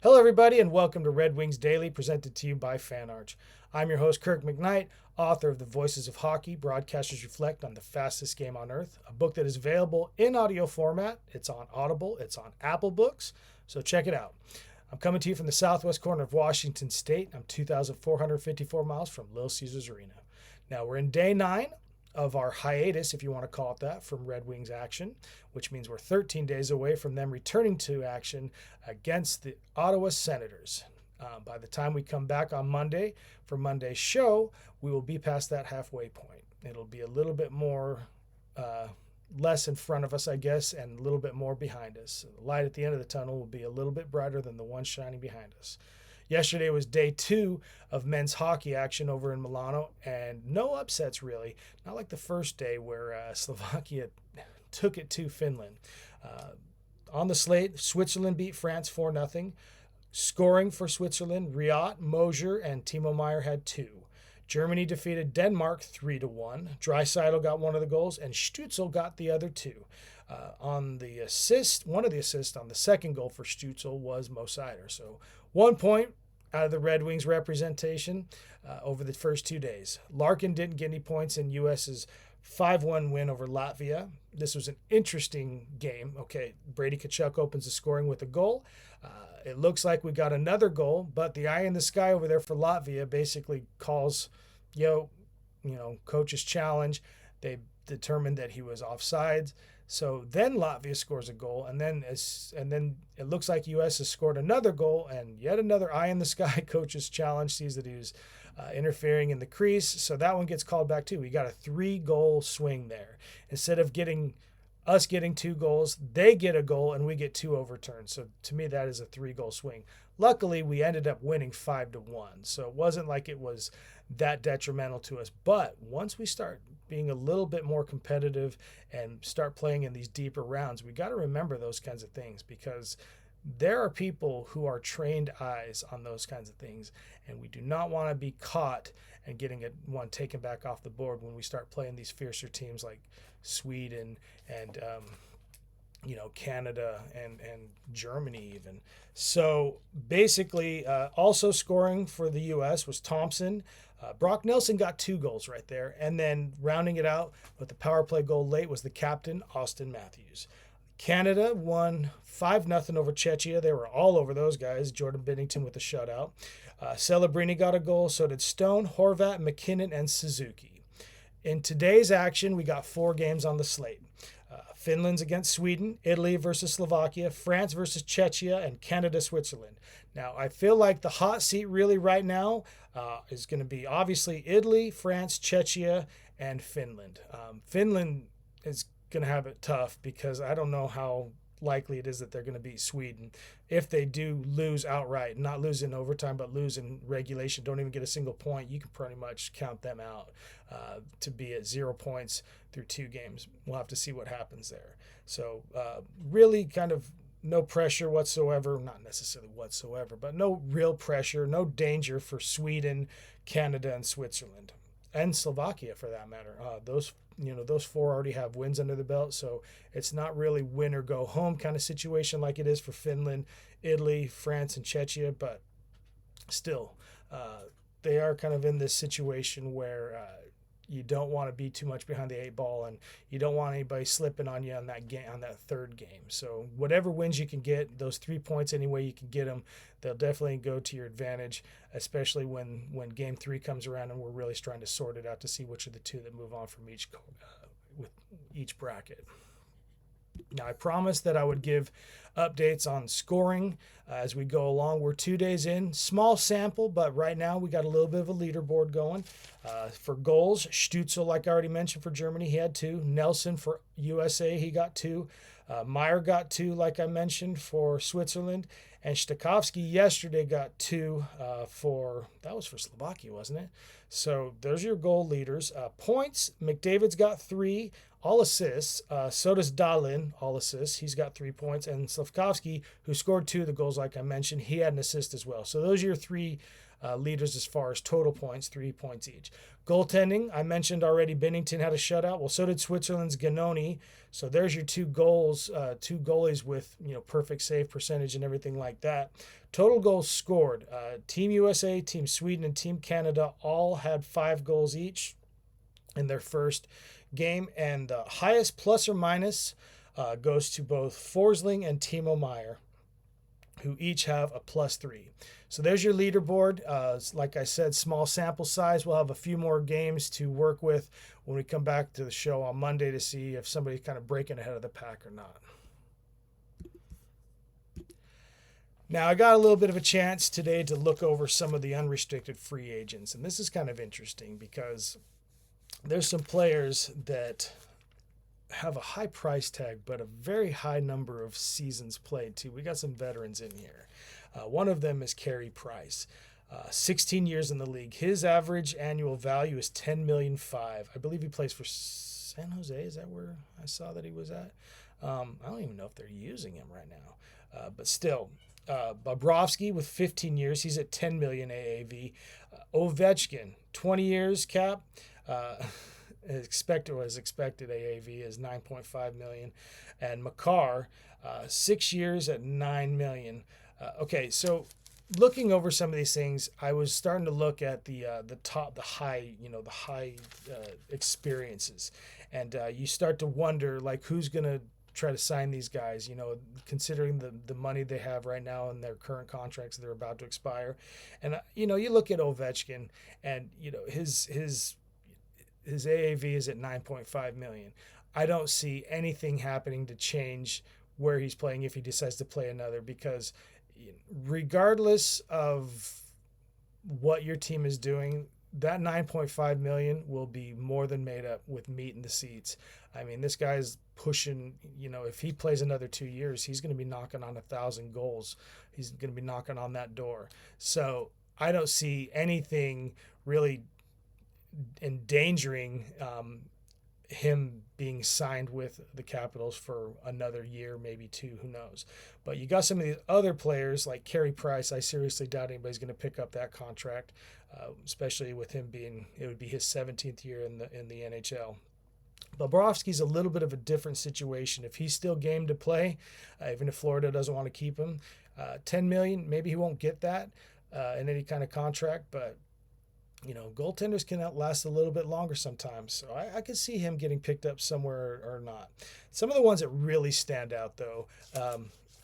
Hello, everybody, and welcome to Red Wings Daily, presented to you by FanArch. I'm your host, Kirk MckNight, author of The Voices of Hockey, Broadcasters Reflect on the Fastest Game on Earth, a book that is available in audio format. It's on Audible, it's on Apple Books, so check it out. I'm coming to you from the southwest corner of Washington State. I'm 2,454 miles from Little Caesars Arena. Now, we're in day 9 of our hiatus, if you want to call it that, from Red Wings action, which means we're 13 days away from them returning to action against the Ottawa Senators. By the time we come back on Monday for Monday's show, we will be past that halfway point. It'll be a little bit more, less in front of us, I guess, and a little bit more behind us. So the light at the end of the tunnel will be a little bit brighter than the one shining behind us. Yesterday was day 2 of men's hockey action over in Milano, and no upsets really. Not like the first day where Slovakia took it to Finland. On the slate, Switzerland beat France 4-0. Scoring for Switzerland, Riot, Mosier, and Timo Meier had 2. Germany defeated Denmark 3-1. Draisaitl got one of the goals, and Stützle got the other 2. On the assist, one of the assists on the second goal for Stützle was Mo Seider. So 1 point out of the Red Wings representation over the first 2 days. Larkin didn't get any points in U.S.'s 5-1 win over Latvia. This was an interesting game. Okay, Brady Tkachuk opens the scoring with a goal. It looks like we got another goal, but the eye in the sky over there for Latvia basically calls, coach's challenge. They determined that he was offsides. So then Latvia scores a goal, and then it looks like U.S. has scored another goal, and yet another eye in the sky coach's challenge, sees that he was interfering in the crease. So that one gets called back too. We got a 3-goal swing there. Instead of getting 2 goals, they get a goal and we get 2 overturns. So to me, that is a 3-goal swing. Luckily, we ended up winning 5-1. So it wasn't like it was that detrimental to us. But once we start being a little bit more competitive and start playing in these deeper rounds, we got to remember those kinds of things, because there are people who are trained eyes on those kinds of things, and we do not want to be caught and getting one taken back off the board when we start playing these fiercer teams like Sweden and Canada and Germany even. So basically, also scoring for the U.S. was Thompson. Brock Nelson got 2 goals right there. And then rounding it out with the power play goal late was the captain, Austin Matthews. Canada won 5-0 over Czechia. They were all over those guys. Jordan Binnington with a shutout. Celebrini got a goal. So did Stone, Horvat, McKinnon, and Suzuki. In today's action, we got 4 games on the slate. Finland's against Sweden, Italy versus Slovakia, France versus Czechia, and Canada, Switzerland. Now, I feel like the hot seat really right now is going to be obviously Italy, France, Czechia, and Finland. Finland is going to have it tough, because I don't know how likely it is that they're going to beat Sweden. If they do lose outright, not lose in overtime, but lose in regulation, don't even get a single point, you can pretty much count them out to be at 0 points through 2 games. We'll have to see what happens there. So really kind of no pressure whatsoever, not necessarily whatsoever, but no real pressure, no danger for Sweden, Canada, and Switzerland, and Slovakia for that matter. Those 4 already have wins under the belt, so it's not really win or go home kind of situation like it is for Finland, Italy, France, and Czechia. But still, they are kind of in this situation where you don't want to be too much behind the 8 ball, and you don't want anybody slipping on you on that game, on that third game. So whatever wins you can get, those 3 points any way you can get them, they'll definitely go to your advantage, especially when game 3 comes around and we're really trying to sort it out to see which are the 2 that move on from with each bracket. Now, I promised that I would give updates on scoring as we go along. We're 2 days in, small sample, but right now we got a little bit of a leaderboard going. For goals, Stützle, like I already mentioned, for Germany, he had 2. Nelson for USA, he got 2. Meier got 2, like I mentioned, for Switzerland. And Stachowski yesterday got 2 that was for Slovakia, wasn't it? So there's your goal leaders. Points, McDavid's got 3. all assists. So does Dahlin, all assists. He's got 3 points. And Slavkovsky, who scored 2 of the goals, like I mentioned, he had an assist as well. So those are your 3 leaders as far as total points, 3 points each. Goaltending, I mentioned already, Bennington had a shutout. Well, so did Switzerland's Ganoni. So there's your 2 goals, 2 goalies with perfect save percentage and everything like that. Total goals scored. Team USA, Team Sweden, and Team Canada all had 5 goals each in their first game. And the highest plus or minus goes to both Forsling and Timo Meyer, who each have a +3. So there's your leaderboard. Like I said, small sample size. We'll have a few more games to work with when we come back to the show on Monday to see if somebody's kind of breaking ahead of the pack or not. Now, I got a little bit of a chance today to look over some of the unrestricted free agents. And this is kind of interesting because there's some players that have a high price tag, but a very high number of seasons played too. We got some veterans in here. One of them is Carey Price, 16 years in the league. His average annual value is $10.5 million. I believe he plays for San Jose. Is that where I saw that he was at? I don't even know if they're using him right now, but still. Bobrovsky with 15 years, he's at 10 million AAV. Ovechkin, 20 years cap. Expected AAV is 9.5 million, and Makar, 6 years at 9 million. Okay, so looking over some of these things, I was starting to look at the high experiences, and you start to wonder like who's gonna try to sign these guys, considering the money they have right now in their current contracts that are about to expire. And you look at Ovechkin, and his AAV is at 9.5 million. I don't see anything happening to change where he's playing if he decides to play another, because regardless of what your team is doing, that 9.5 million will be more than made up with meat in the seats. I mean, this guy's pushing, if he plays another 2 years, he's going to be knocking on 1,000 goals. He's going to be knocking on that door. So I don't see anything really endangering him being signed with the Capitals for another year, maybe 2, who knows. But you got some of these other players like Carey Price. I seriously doubt anybody's going to pick up that contract, especially with him it would be his 17th year in the NHL. Bobrovsky's a little bit of a different situation. If he's still game to play, even if Florida doesn't want to keep him, 10 million, maybe he won't get that in any kind of contract, but goaltenders can outlast a little bit longer sometimes. So I could see him getting picked up somewhere or not. Some of the ones that really stand out, though,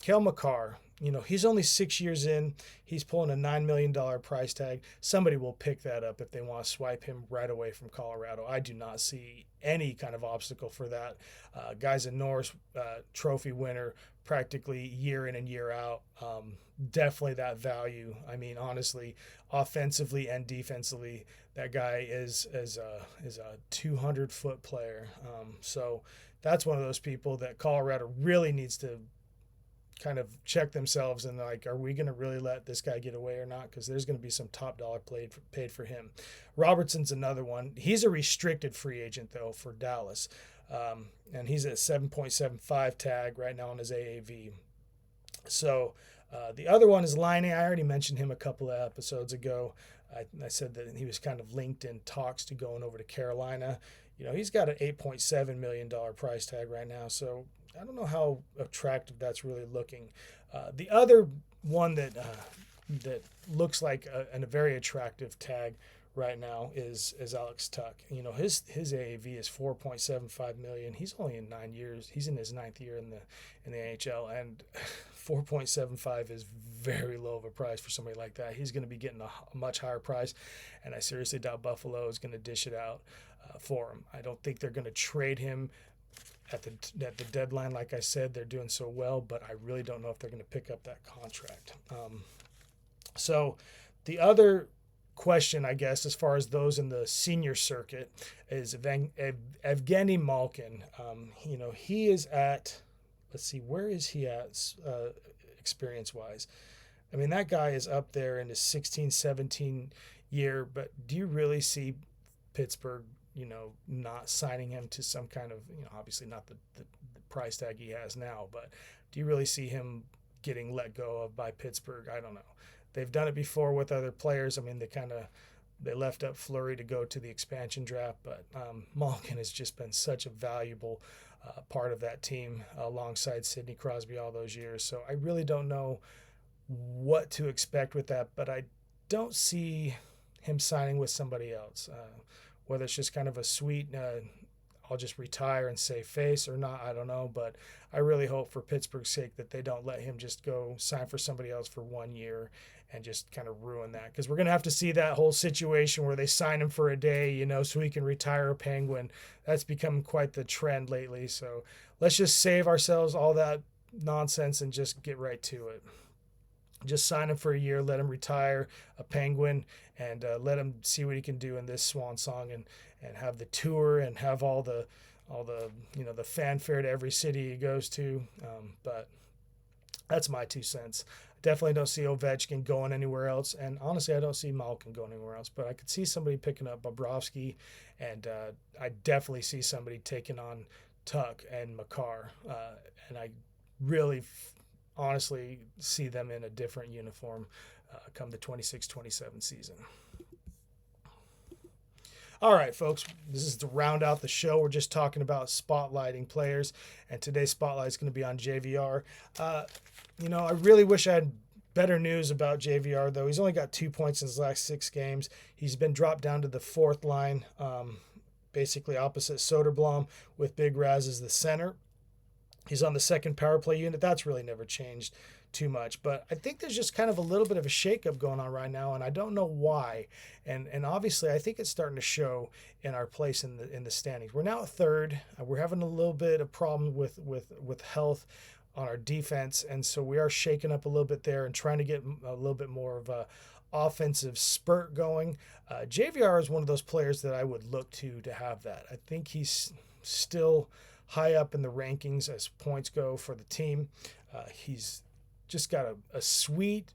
Cale Makar, he's only 6 years in. He's pulling a $9 million price tag. Somebody will pick that up if they want to swipe him right away from Colorado. I do not see any kind of obstacle for that. Guy's a Norris Trophy winner practically year in and year out. Definitely that value. I mean, honestly, offensively and defensively, that guy is a 200-foot player. So that's one of those people that Colorado really needs to kind of check themselves and like, are we going to really let this guy get away or not? Because there's going to be some top dollar paid for him. Robertson's another one. He's a restricted free agent, though, for Dallas. And he's at 7.75 tag right now on his AAV. So the other one is Laine. I already mentioned him a couple of episodes ago. I said that he was kind of linked in talks to going over to Carolina. He's got an $8.7 million price tag right now. So I don't know how attractive that's really looking. The other one that looks like a very attractive tag right now is Alex Tuck. His AAV is 4.75 million. He's only in 9 years. He's in his 9th year in the NHL, and 4.75 is very low of a price for somebody like that. He's going to be getting a much higher price, and I seriously doubt Buffalo is going to dish it out for him. I don't think they're going to trade him at the deadline. Like I said, they're doing so well, but I really don't know if they're going to pick up that contract. So the other question, I guess, as far as those in the senior circuit is Evgeny Malkin. He is at, let's see, where is he at experience-wise? I mean, that guy is up there in his 16, 17 year, but do you really see Pittsburgh not signing him to some kind of, obviously not the price tag he has now, but do you really see him getting let go of by Pittsburgh? I don't know. They've done it before with other players. I mean, they left up Fleury to go to the expansion draft, but Malkin has just been such a valuable part of that team alongside Sidney Crosby all those years. So I really don't know what to expect with that, but I don't see him signing with somebody else. Whether it's just kind of a sweet, I'll just retire and save face or not, I don't know. But I really hope for Pittsburgh's sake that they don't let him just go sign for somebody else for 1 year and just kind of ruin that. Because we're going to have to see that whole situation where they sign him for a day, so he can retire a Penguin. That's become quite the trend lately. So let's just save ourselves all that nonsense and just get right to it. Just sign him for a year, let him retire a Penguin, and let him see what he can do in this swan song, and have the tour and have all the the fanfare to every city he goes to. But that's my 2 cents. Definitely don't see Ovechkin going anywhere else, and honestly, I don't see Malkin going anywhere else. But I could see somebody picking up Bobrovsky, and I definitely see somebody taking on Tuck and Makar, and I really honestly see them in a different uniform come the 26-27 season. All right, folks, this is to round out the show. We're just talking about spotlighting players, and today's spotlight is going to be on JVR. I really wish I had better news about JVR, though. He's only got 2 points in his last 6 games. He's been dropped down to the 4th line, basically opposite Soderblom, with Big Raz as the center. He's on the 2nd power play unit. That's really never changed too much. But I think there's just kind of a little bit of a shakeup going on right now, and I don't know why. And obviously, I think it's starting to show in our place in the standings. We're now at 3rd. We're having a little bit of problem with health on our defense, and so we are shaking up a little bit there and trying to get a little bit more of a offensive spurt going. JVR is one of those players that I would look to have that. I think he's still high up in the rankings as points go for the team. He's just got a sweet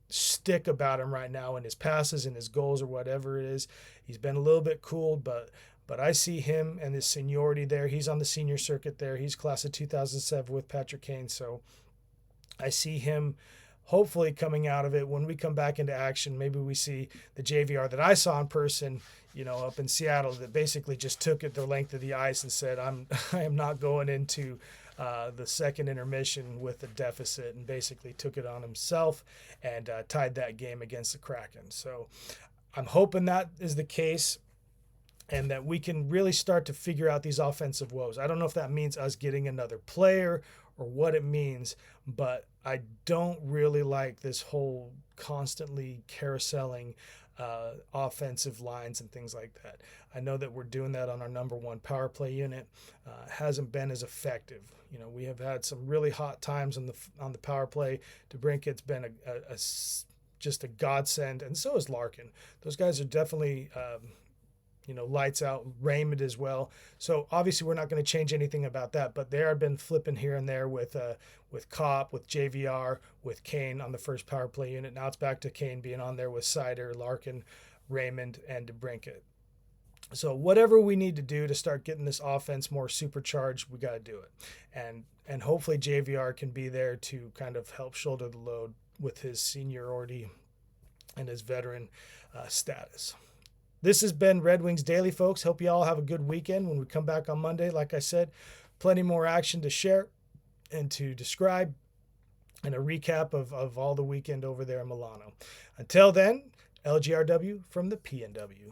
stick about him right now in his passes and his goals or whatever it is. He's been a little bit cooled, but I see him and his seniority there. He's on the senior circuit there. He's class of 2007 with Patrick Kane. So I see him hopefully coming out of it. When we come back into action, maybe we see the JVR that I saw in person, up in Seattle, that basically just took it the length of the ice and said, I am not going into the second intermission with a deficit, and basically took it on himself and tied that game against the Kraken. So I'm hoping that is the case, and that we can really start to figure out these offensive woes. I don't know if that means us getting another player or what it means, but I don't really like this whole constantly carouseling offensive lines and things like that. I know that we're doing that on our number 1 power play unit. Hasn't been as effective. We have had some really hot times on the power play. DeBrincat's been just a godsend, and so is Larkin. Those guys are definitely lights out. Raymond as well. So obviously we're not going to change anything about that, but there have been flipping here and there with Kopp, with JVR, with Kane on the first power play unit. Now it's back to Kane being on there with Seider, Larkin, Raymond, and DeBrincat. So whatever we need to do to start getting this offense more supercharged, we got to do it. And hopefully JVR can be there to kind of help shoulder the load with his seniority and his veteran status. This has been Red Wings Daily, folks. Hope you all have a good weekend. When we come back on Monday, like I said, plenty more action to share and to describe, and a recap of all the weekend over there in Milano. Until then, LGRW from the PNW.